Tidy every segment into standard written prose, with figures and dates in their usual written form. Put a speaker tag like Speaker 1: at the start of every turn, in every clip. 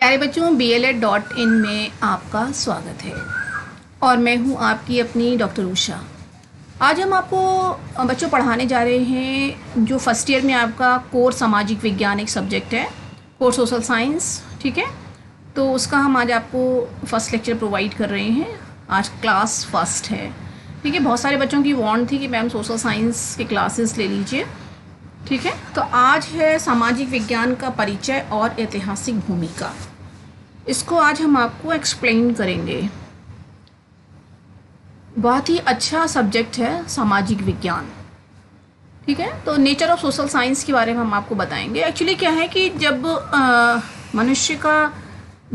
Speaker 1: प्यारे बच्चों, BLED.in में आपका स्वागत है और मैं हूं आपकी अपनी डॉक्टर उषा। आज हम आपको बच्चों पढ़ाने जा रहे हैं जो फर्स्ट ईयर में आपका कोर सामाजिक विज्ञान एक सब्जेक्ट है, कोर सोशल साइंस। ठीक है, तो उसका हम आज आपको फर्स्ट लेक्चर प्रोवाइड कर रहे हैं। आज क्लास फर्स्ट है। ठीक है, बहुत सारे बच्चों की वांट थी कि मैम सोशल साइंस के क्लासेस ले लीजिए। ठीक है, तो आज है सामाजिक विज्ञान का परिचय और ऐतिहासिक भूमिका। इसको आज हम आपको एक्सप्लेन करेंगे। बहुत ही अच्छा सब्जेक्ट है सामाजिक विज्ञान। ठीक है, तो नेचर ऑफ सोशल साइंस के बारे में हम आपको बताएंगे। एक्चुअली क्या है कि जब मनुष्य का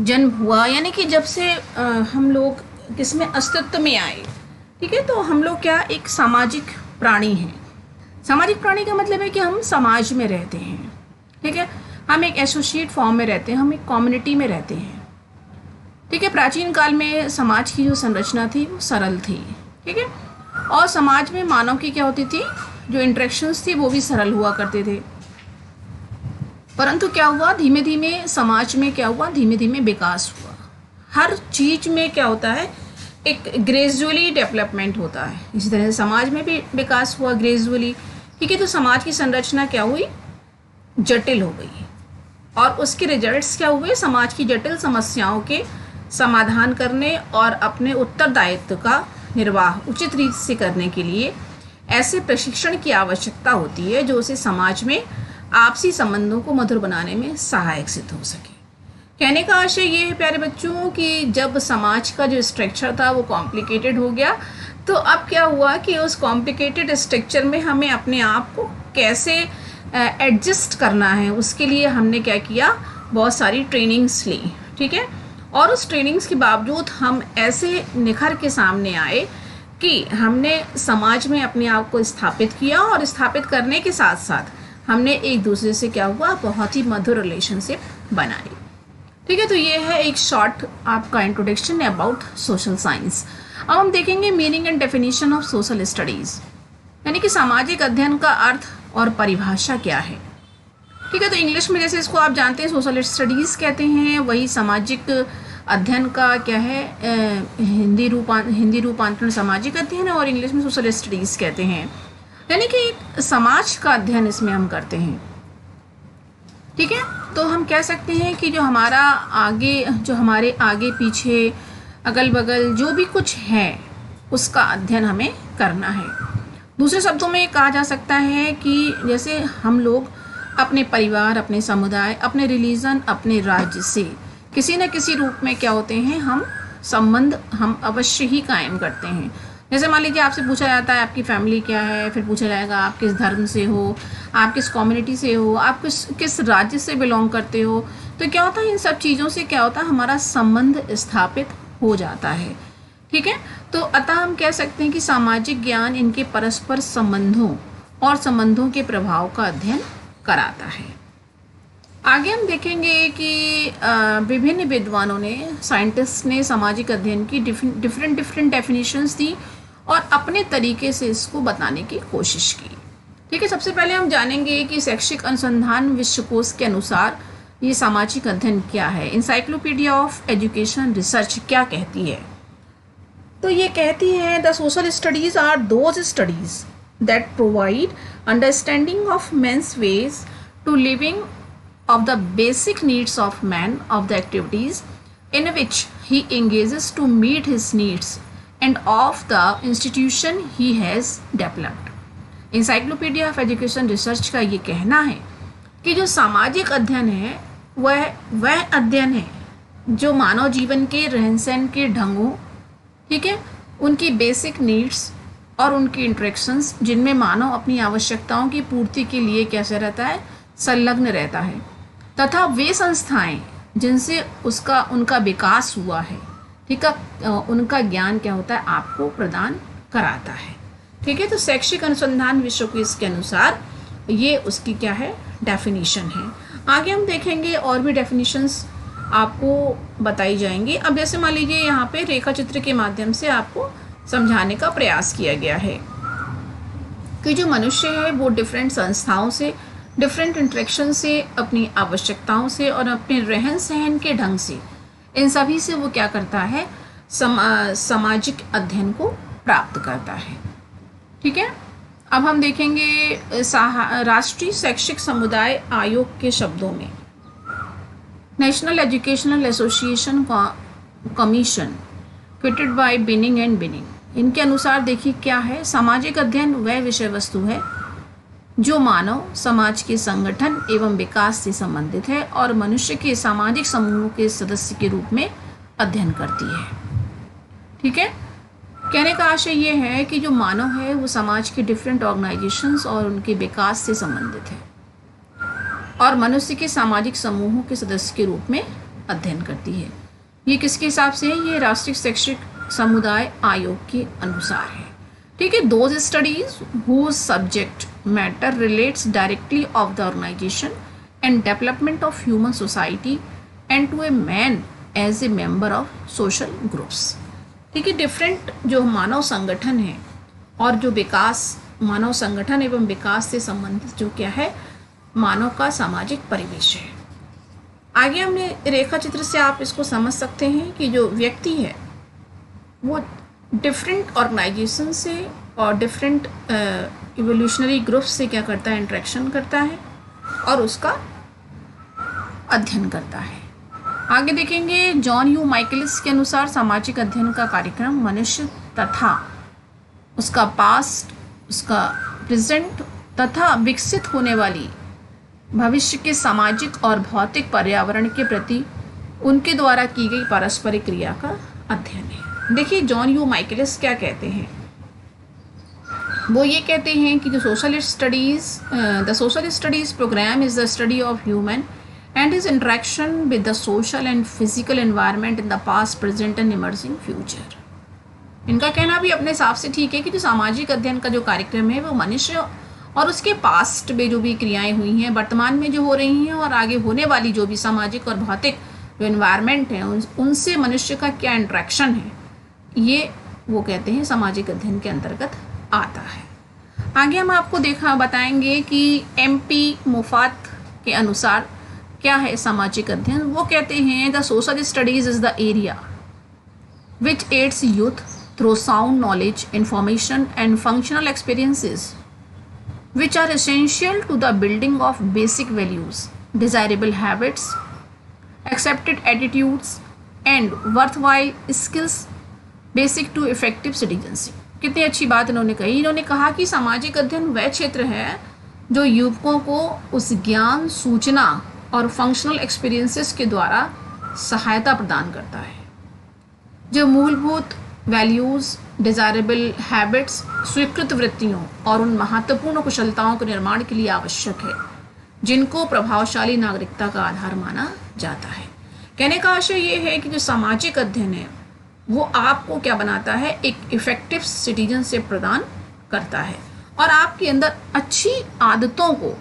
Speaker 1: जन्म हुआ, यानी कि जब से हम लोग किसमें अस्तित्व में आए, ठीक है, तो हम लोग क्या एक सामाजिक प्राणी हैं। सामाजिक प्राणी का मतलब है कि हम समाज में रहते हैं। ठीक है, हम एक एसोसिएट फॉर्म में रहते हैं, हम एक कम्युनिटी में रहते हैं। ठीक है, प्राचीन काल में समाज की जो संरचना थी वो सरल थी। ठीक है, और समाज में मानव की क्या होती थी, जो इंटरेक्शंस थी वो भी सरल हुआ करते थे। परंतु क्या हुआ, धीमे धीमे समाज में क्या हुआ, धीमे धीमे विकास हुआ। हर चीज़ में क्या होता है, एक ग्रेजुअली डेवलपमेंट होता है। इसी तरह से समाज में भी विकास हुआ ग्रेजुअली। ठीक है, तो समाज की संरचना क्या हुई, जटिल हो गई और उसके रिजल्ट्स क्या हुए, समाज की जटिल समस्याओं के समाधान करने और अपने उत्तरदायित्व का निर्वाह उचित रीति से करने के लिए ऐसे प्रशिक्षण की आवश्यकता होती है जो उसे समाज में आपसी संबंधों को मधुर बनाने में सहायक सिद्ध हो सके। कहने का आशय ये है प्यारे बच्चों कि जब समाज का जो स्ट्रक्चर था वो कॉम्प्लिकेटेड हो गया, तो अब क्या हुआ कि उस कॉम्प्लिकेटेड स्ट्रक्चर में हमें अपने आप को कैसे एडजस्ट करना है, उसके लिए हमने क्या किया, बहुत सारी ट्रेनिंग्स ली। ठीक है, और उस ट्रेनिंग्स के बावजूद हम ऐसे निखर के सामने आए कि हमने समाज में अपने आप को स्थापित किया और स्थापित करने के साथ साथ हमने एक दूसरे से क्या हुआ, बहुत ही मधुर रिलेशनशिप बनाई। ठीक है, तो ये है एक शॉर्ट आपका इंट्रोडक्शन अबाउट सोशल साइंस। अब हम देखेंगे meaning and definition of social studies, यानी कि सामाजिक अध्ययन का अर्थ और परिभाषा क्या है। ठीक है, तो इंग्लिश में जैसे इसको आप जानते हैं सोशल स्टडीज़ कहते हैं, वही सामाजिक अध्ययन का क्या है, हिंदी रूपांतरण सामाजिक अध्ययन है और इंग्लिश में सोशल स्टडीज़ कहते हैं। यानी कि एक समाज का अध्ययन इसमें हम करते हैं। ठीक है, तो हम कह सकते हैं कि जो हमारे आगे पीछे अगल बगल जो भी कुछ है उसका अध्ययन हमें करना है। दूसरे शब्दों में कहा जा सकता है कि जैसे हम लोग अपने परिवार, अपने समुदाय, अपने रिलीजन, अपने राज्य से किसी न किसी रूप में क्या होते हैं, हम संबंध हम अवश्य ही कायम करते हैं। जैसे मान लीजिए आपसे पूछा जाता है आपकी फैमिली क्या है, फिर पूछा जाएगा आप किस धर्म से हो, आप किस कम्युनिटी से हो, आप किस राज्य से बिलोंग करते हो। तो क्या होता है, इन सब चीज़ों से क्या होता है, हमारा संबंध स्थापित हो जाता है। ठीक है, तो अतः हम कह सकते हैं कि सामाजिक ज्ञान इनके परस्पर संबंधों और संबंधों के प्रभाव का अध्ययन कराता है। आगे हम देखेंगे कि विभिन्न विद्वानों ने, साइंटिस्ट ने सामाजिक अध्ययन की डिफरेंट डेफिनेशंस दी और अपने तरीके से इसको बताने की कोशिश की। ठीक है, सबसे पहले हम जानेंगे कि शैक्षिक अनुसंधान विश्वकोश के अनुसार ये सामाजिक अध्ययन क्या है। इंसाइक्लोपीडिया ऑफ एजुकेशन रिसर्च क्या कहती है, तो ये कहती है the social studies are those studies that provide understanding of man's ways to living of the basic needs of man, of the activities in which he engages to meet his needs and of the institution he has developed. Encyclopedia of Education Research का ये कहना है कि जो सामाजिक अध्ययन है वह अध्ययन है जो मानव जीवन के रहन सहन के ढंगों, ठीक है, उनकी बेसिक नीड्स और उनकी इंटरेक्शंस, जिनमें मानव अपनी आवश्यकताओं की पूर्ति के लिए कैसे रहता है, संलग्न रहता है, तथा वे संस्थाएं जिनसे उनका विकास हुआ है, ठीक है, उनका ज्ञान क्या होता है, आपको प्रदान कराता है। ठीक है, तो शैक्षिक अनुसंधान विश्वकोश के अनुसार ये उसकी क्या है, डेफिनेशन है। आगे हम देखेंगे और भी डेफिनेशंस आपको बताई जाएंगी। अब जैसे मान लीजिए यहाँ पे रेखा चित्र के माध्यम से आपको समझाने का प्रयास किया गया है कि जो मनुष्य है वो डिफरेंट संस्थाओं से डिफरेंट इंटरेक्शन से, अपनी आवश्यकताओं से और अपने रहन सहन के ढंग से, इन सभी से वो क्या करता है, सामाजिक अध्ययन को प्राप्त करता है। ठीक है, अब हम देखेंगे राष्ट्रीय शैक्षिक समुदाय आयोग के शब्दों में, national educational association commission created by binning and binning, इनके अनुसार देखिए क्या है, सामाजिक अध्ययन वह विषय वस्तु है जो मानव समाज के संगठन एवं विकास से संबंधित है और मनुष्य के सामाजिक समूहों के सदस्य के रूप में अध्ययन करती है। ठीक है, कहने का आशय ये है कि जो मानव है वो समाज के डिफरेंट ऑर्गेनाइजेशंस और उनके विकास से संबंधित है और मनुष्य के सामाजिक समूहों के सदस्य के रूप में अध्ययन करती है। ये किसके हिसाब से है, ये राष्ट्रीय शैक्षिक समुदाय आयोग के अनुसार है। ठीक है, those studies whose subject matter relates directly of the organisation and development of human society and to a man as a member of social groups. ठीक है, डिफरेंट जो मानव संगठन है और जो विकास, मानव संगठन एवं विकास से संबंधित जो क्या है, मानव का सामाजिक परिवेश है। आगे हमने रेखा चित्र से आप इसको समझ सकते हैं कि जो व्यक्ति है वो डिफरेंट ऑर्गेनाइजेशन से और डिफरेंट इवोल्यूशनरी ग्रुप्स से क्या करता है, इंटरेक्शन करता है और उसका अध्ययन करता है। आगे देखेंगे जॉन यू माइकलिस के अनुसार सामाजिक अध्ययन का कार्यक्रम मनुष्य तथा उसका पास्ट, उसका प्रेजेंट तथा विकसित होने वाली भविष्य के सामाजिक और भौतिक पर्यावरण के प्रति उनके द्वारा की गई पारस्परिक क्रिया का अध्ययन है। देखिए जॉन यू माइकलिस क्या कहते हैं, वो ये कहते हैं कि जो the social studies programme is the study of human and his interaction with the social and physical environment in the past, present and emerging future। इनका कहना भी अपने हिसाब से ठीक है कि जो सामाजिक अध्ययन का जो कार्यक्रम है वो मनुष्य और उसके पास्ट में जो भी क्रियाएं हुई हैं, वर्तमान में जो हो रही हैं और आगे होने वाली जो भी सामाजिक और भौतिक जो एनवायरनमेंट है उनसे मनुष्य का क्या इंट्रैक्शन है, ये वो कहते हैं सामाजिक अध्ययन के अंतर्गत आता है। आगे हम आपको बताएंगे कि MP मोफात के अनुसार क्या है सामाजिक अध्ययन। वो कहते हैं the social studies is the area which aids youth through sound knowledge, information and functional experiences which are essential to the building of basic values, desirable habits, accepted attitudes and worthwhile skills basic to effective citizenship। कितनी अच्छी बात इन्होंने कही। इन्होंने कहा कि सामाजिक अध्ययन वह क्षेत्र है जो युवकों को उस ज्ञान, सूचना और फंक्शनल एक्सपीरियंसेस के द्वारा सहायता प्रदान करता है जो मूलभूत वैल्यूज़, डिज़ायरेबल हैबिट्स, स्वीकृत वृत्तियों और उन महत्वपूर्ण कुशलताओं के निर्माण के लिए आवश्यक है जिनको प्रभावशाली नागरिकता का आधार माना जाता है। कहने का आशय ये है कि जो सामाजिक अध्ययन है वो आपको क्या बनाता है, एक इफ़ेक्टिव सिटीजनशिप प्रदान करता है और आपके अंदर अच्छी आदतों को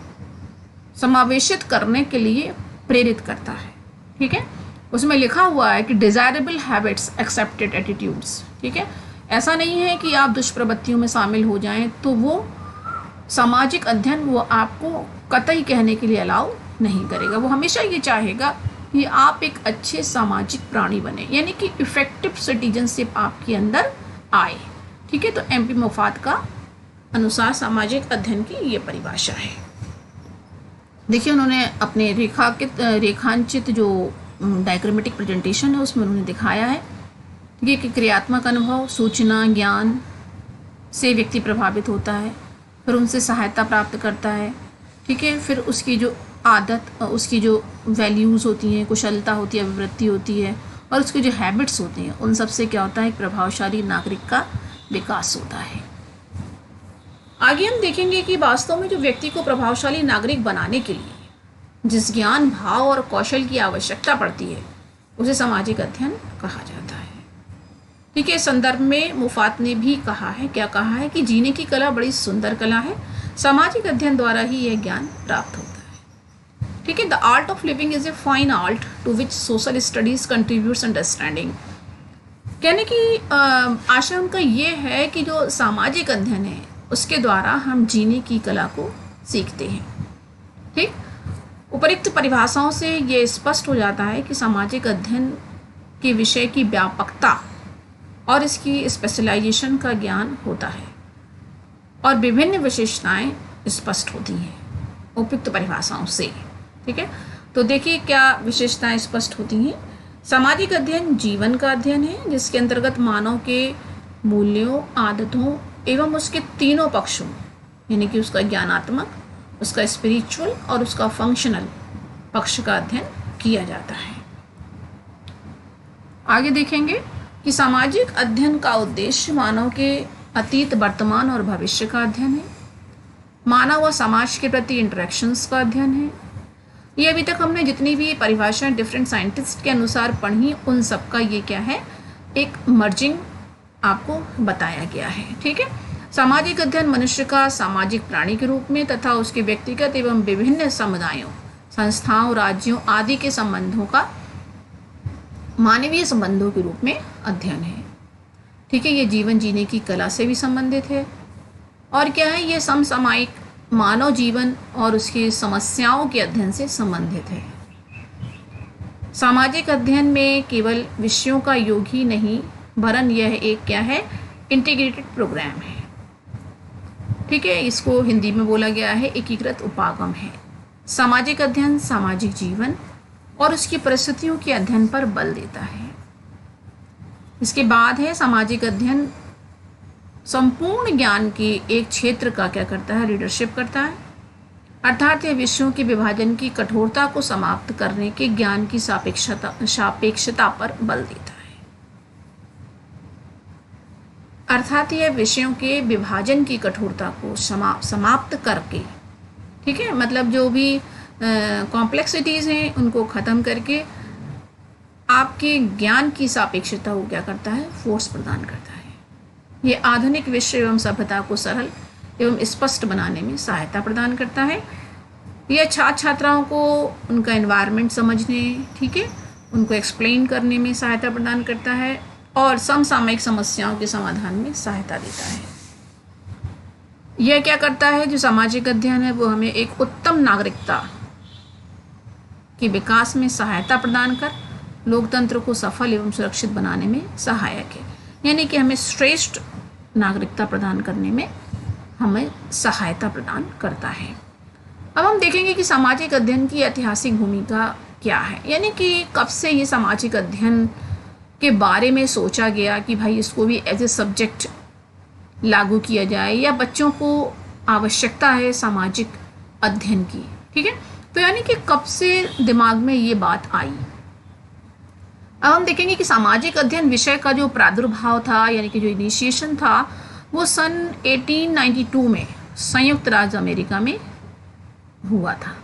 Speaker 1: समावेशित करने के लिए प्रेरित करता है। ठीक है, उसमें लिखा हुआ है कि डिज़ायरेबल हैबिट्स, एक्सेप्टेड एटीट्यूड्स। ठीक है, ऐसा नहीं है कि आप दुष्प्रवृत्तियों में शामिल हो जाएं, तो वो सामाजिक अध्ययन वो आपको कतई कहने के लिए अलाउ नहीं करेगा। वो हमेशा ये चाहेगा कि आप एक अच्छे सामाजिक प्राणी बने, यानी कि इफ़ेक्टिव सिटीजनशिप आपके अंदर आए। ठीक है, तो MP मोफात का अनुसार सामाजिक अध्ययन की ये परिभाषा है। देखिए उन्होंने अपने रेखांचित जो डायग्रामेटिक प्रेजेंटेशन है उसमें उन्होंने दिखाया है कि क्रियात्मक अनुभव, सूचना, ज्ञान से व्यक्ति प्रभावित होता है, फिर उनसे सहायता प्राप्त करता है। ठीक है, फिर उसकी जो आदत, उसकी जो वैल्यूज़ होती हैं, कुशलता होती है, अभिवृत्ति होती है और उसकी जो हैबिट्स होती हैं, उन सब से क्या होता है, एक प्रभावशाली नागरिक का विकास होता है। आगे हम देखेंगे कि वास्तव में जो व्यक्ति को प्रभावशाली नागरिक बनाने के लिए जिस ज्ञान, भाव और कौशल की आवश्यकता पड़ती है उसे सामाजिक अध्ययन कहा जाता है। ठीक है, संदर्भ में मुफात ने भी कहा है, क्या कहा है कि जीने की कला बड़ी सुंदर कला है, सामाजिक अध्ययन द्वारा ही यह ज्ञान प्राप्त होता है। ठीक है, the art of living is a fine art to which social studies contributes understanding. कहने की आशय उनका ये है कि जो सामाजिक अध्ययन है उसके द्वारा हम जीने की कला को सीखते हैं। ठीक। उपयुक्त परिभाषाओं से ये स्पष्ट हो जाता है कि सामाजिक अध्ययन के विषय की व्यापकता और इसकी स्पेशलाइजेशन का ज्ञान होता है और विभिन्न विशेषताएं स्पष्ट होती हैं उपयुक्त परिभाषाओं से। ठीक है, तो देखिए क्या विशेषताएं स्पष्ट होती हैं। सामाजिक अध्ययन जीवन का अध्ययन है जिसके अंतर्गत मानव के मूल्यों, आदतों एवं उसके तीनों पक्षों यानी कि उसका ज्ञानात्मक, उसका स्पिरिचुअल और उसका फंक्शनल पक्ष का अध्ययन किया जाता है। आगे देखेंगे कि सामाजिक अध्ययन का उद्देश्य मानव के अतीत, वर्तमान और भविष्य का अध्ययन है। मानव और समाज के प्रति इंटरेक्शंस का अध्ययन है। ये अभी तक हमने जितनी भी परिभाषाएं डिफरेंट साइंटिस्ट के अनुसार पढ़ी उन सब का ये क्या है, एक मर्जिंग आपको बताया गया है। ठीक है, सामाजिक अध्ययन मनुष्य का सामाजिक प्राणी के रूप में तथा उसके व्यक्तिगत एवं विभिन्न समुदायों, संस्थाओं, राज्यों आदि के संबंधों का मानवीय संबंधों के रूप में अध्ययन है। ठीक है, ये जीवन जीने की कला से भी संबंधित है और क्या है, ये समसामयिक मानव जीवन और उसकी समस्याओं के अध्ययन से संबंधित है। सामाजिक अध्ययन में केवल विषयों का योग ही नहीं वरन यह एक क्या है, इंटीग्रेटेड प्रोग्राम है। ठीक है, इसको हिंदी में बोला गया है एकीकृत उपागम है। सामाजिक अध्ययन सामाजिक जीवन और उसकी परिस्थितियों के अध्ययन पर बल देता है। इसके बाद है सामाजिक अध्ययन संपूर्ण ज्ञान के एक क्षेत्र का क्या करता है, लीडरशिप करता है, अर्थात यह विषयों के विभाजन की कठोरता को समाप्त करने के ज्ञान की सापेक्षता पर बल देता है। अर्थात यह विषयों के विभाजन की कठोरता को समाप्त करके, ठीक है, मतलब जो भी कॉम्प्लेक्सिटीज़ हैं उनको ख़त्म करके आपके ज्ञान की सापेक्षता को क्या करता है, फोर्स प्रदान करता है। ये आधुनिक विश्व एवं सभ्यता को सरल एवं स्पष्ट बनाने में सहायता प्रदान करता है। यह छात्र छात्राओं को उनका एनवायरनमेंट समझने, ठीक है, उनको एक्सप्लेन करने में सहायता प्रदान करता है और समसामयिक समस्याओं के समाधान में सहायता देता है। यह क्या करता है, जो सामाजिक अध्ययन है वो हमें एक उत्तम नागरिकता के विकास में सहायता प्रदान कर लोकतंत्र को सफल एवं सुरक्षित बनाने में सहायक है, यानी कि हमें श्रेष्ठ नागरिकता प्रदान करने में हमें सहायता प्रदान करता है। अब हम देखेंगे कि सामाजिक अध्ययन की ऐतिहासिक भूमिका क्या है, यानी कि कब से ये सामाजिक अध्ययन के बारे में सोचा गया कि भाई इसको भी एज ए सब्जेक्ट लागू किया जाए या बच्चों को आवश्यकता है सामाजिक अध्ययन की। ठीक है, तो यानी कि कब से दिमाग में ये बात आई। अब हम देखेंगे कि सामाजिक अध्ययन विषय का जो प्रादुर्भाव था, यानी कि जो इनिशिएशन था, वो सन 1892 में संयुक्त राज्य अमेरिका में हुआ था।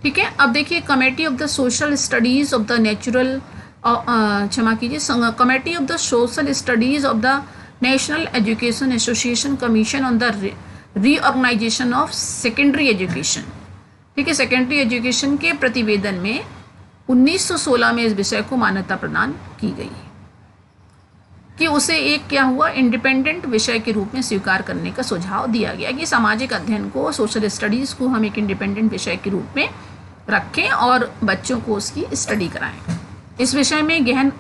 Speaker 1: ठीक है, अब देखिए committee of the social studies of the natural, क्षमा कीजिए, committee of the social studies of the national education association commission on the reorganisation of secondary education. ठीक है, सेकेंडरी एजुकेशन के प्रतिवेदन में 1916 में इस विषय को मान्यता प्रदान की गई कि उसे एक क्या हुआ, इंडिपेंडेंट विषय के रूप में स्वीकार करने का सुझाव दिया गया कि सामाजिक अध्ययन को, सोशल स्टडीज़ को हम एक इंडिपेंडेंट विषय के रूप में रखें और बच्चों को उसकी स्टडी कराएं। इस विषय में गहन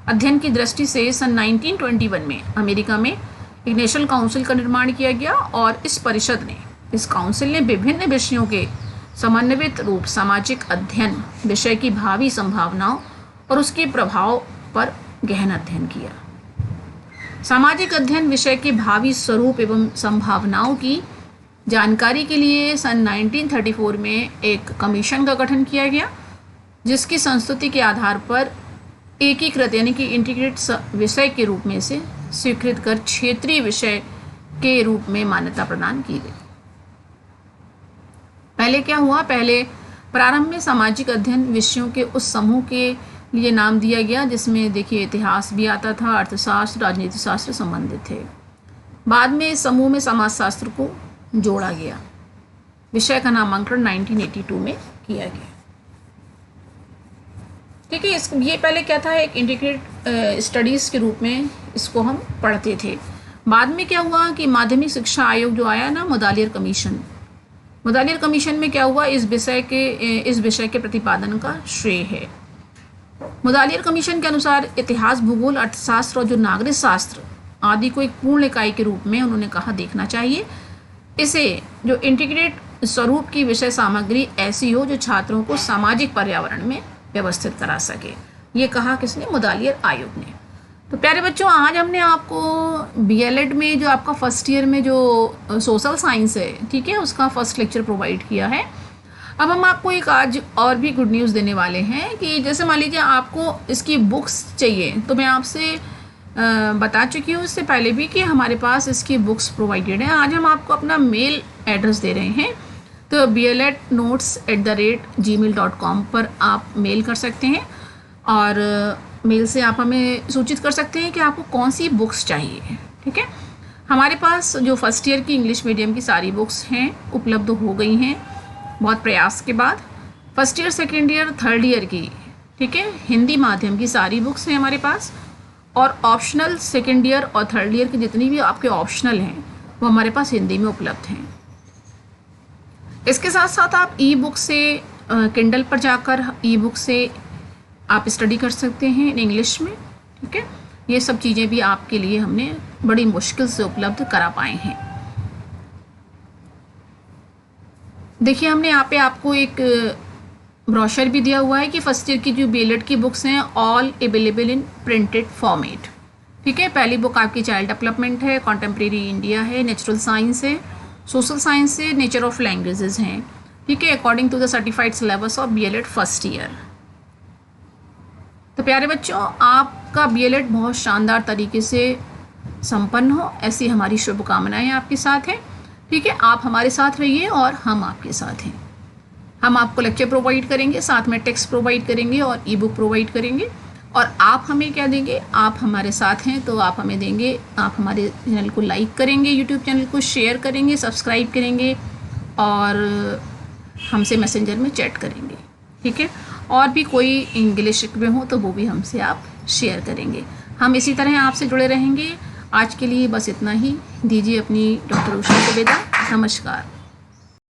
Speaker 1: अध्ययन की दृष्टि से सन 1921 में अमेरिका में एक नेशनल काउंसिल का निर्माण किया गया और इस काउंसिल ने विभिन्न विषयों के समन्वित रूप सामाजिक अध्ययन विषय की भावी संभावनाओं और उसके प्रभाव पर गहन अध्ययन किया। सामाजिक अध्ययन विषय के भावी स्वरूप एवं संभावनाओं की जानकारी के लिए सन 1934 में एक कमीशन का गठन किया गया, जिसकी संस्तुति के आधार पर एकीकृत यानी कि इंटीग्रेटेड विषय के रूप में से स्वीकृत कर क्षेत्रीय विषय के रूप में मान्यता प्रदान की गई। पहले क्या हुआ, पहले प्रारंभ में सामाजिक अध्ययन विषयों के उस समूह के लिए नाम दिया गया जिसमें देखिए इतिहास भी आता था, अर्थशास्त्र, राजनीति शास्त्र संबंधित थे। बाद में इस समूह में समाजशास्त्र को जोड़ा गया। विषय का नामांकन 1982 में किया गया। ठीक है, ये पहले क्या था, एक इंटीग्रेटेड स्टडीज़ के रूप में इसको हम पढ़ते थे। बाद में क्या हुआ कि माध्यमिक शिक्षा आयोग जो आया ना, मुदालियर कमीशन, मुदालियर कमीशन में क्या हुआ, इस विषय के प्रतिपादन का श्रेय है। मुदालियर कमीशन के अनुसार इतिहास, भूगोल, अर्थशास्त्र और जो नागरिक शास्त्र आदि को एक पूर्ण इकाई के रूप में उन्होंने कहा देखना चाहिए। इसे जो इंटीग्रेट स्वरूप की विषय सामग्री ऐसी हो जो छात्रों को सामाजिक पर्यावरण में व्यवस्थित करा सके, ये कहा किसने, मुदालियर आयोग ने। तो प्यारे बच्चों, आज हमने आपको बीएलएड में जो आपका फर्स्ट ईयर में जो सोशल साइंस है, ठीक है, उसका फर्स्ट लेक्चर प्रोवाइड किया है। अब हम आपको एक आज और भी गुड न्यूज़ देने वाले हैं कि जैसे मान लीजिए आपको इसकी बुक्स चाहिए, तो मैं आपसे बता चुकी हूँ इससे पहले भी कि हमारे पास इसकी बुक्स प्रोवाइडेड है। आज हम आपको अपना मेल एड्रेस दे रहे हैं, तो blednotes@gmail.com पर आप मेल कर सकते हैं और मेल से आप हमें सूचित कर सकते हैं कि आपको कौन सी बुक्स चाहिए। ठीक है, हमारे पास जो फर्स्ट ईयर की इंग्लिश मीडियम की सारी बुक्स हैं उपलब्ध हो गई हैं बहुत प्रयास के बाद। First year, second year, third year की, ठीक है, हिंदी माध्यम की सारी बुक्स हैं हमारे पास, और ऑप्शनल सेकेंड ईयर और थर्ड ईयर की जितनी भी आपके ऑप्शनल हैं वो हमारे पास हिंदी में उपलब्ध हैं। इसके साथ साथ आप ई बुक से किंडल पर जाकर ई बुक से आप स्टडी कर सकते हैं इंग्लिश में। ठीक है, ये सब चीज़ें भी आपके लिए हमने बड़ी मुश्किल से उपलब्ध करा पाए हैं। देखिए, हमने यहाँ पे आपको एक ब्रोशर भी दिया हुआ है कि फर्स्ट ईयर की जो बीएलएड की बुक्स हैं all available in printed format. ठीक है, पहली बुक आपकी चाइल्ड डेवलपमेंट है, कॉन्टेम्प्रेरी इंडिया है, नेचुरल साइंस है, सोशल साइंस है, नेचर ऑफ लैंग्वेजेस हैं। ठीक है, according to the certified syllabus of BElEd first year. तो प्यारे बच्चों, आपका बीएलएड बहुत शानदार तरीके से संपन्न हो, ऐसी हमारी शुभकामनाएं आपके साथ हैं। ठीक है, आप हमारे साथ रहिए और हम आपके साथ हैं। हम आपको लेक्चर प्रोवाइड करेंगे, साथ में टेक्स्ट प्रोवाइड करेंगे और ई बुक प्रोवाइड करेंगे। और आप हमें क्या देंगे, आप हमारे साथ हैं तो आप हमें देंगे, आप हमारे चैनल को लाइक करेंगे, यूट्यूब चैनल को शेयर करेंगे, सब्सक्राइब करेंगे और हमसे मैसेंजर में चैट करेंगे। ठीक है, और भी कोई इंग्लिश में हो तो वो भी हमसे आप शेयर करेंगे। हम इसी तरह आपसे जुड़े रहेंगे। आज के लिए बस इतना ही, दीजिए अपनी डॉक्टर उषा को विदा। नमस्कार।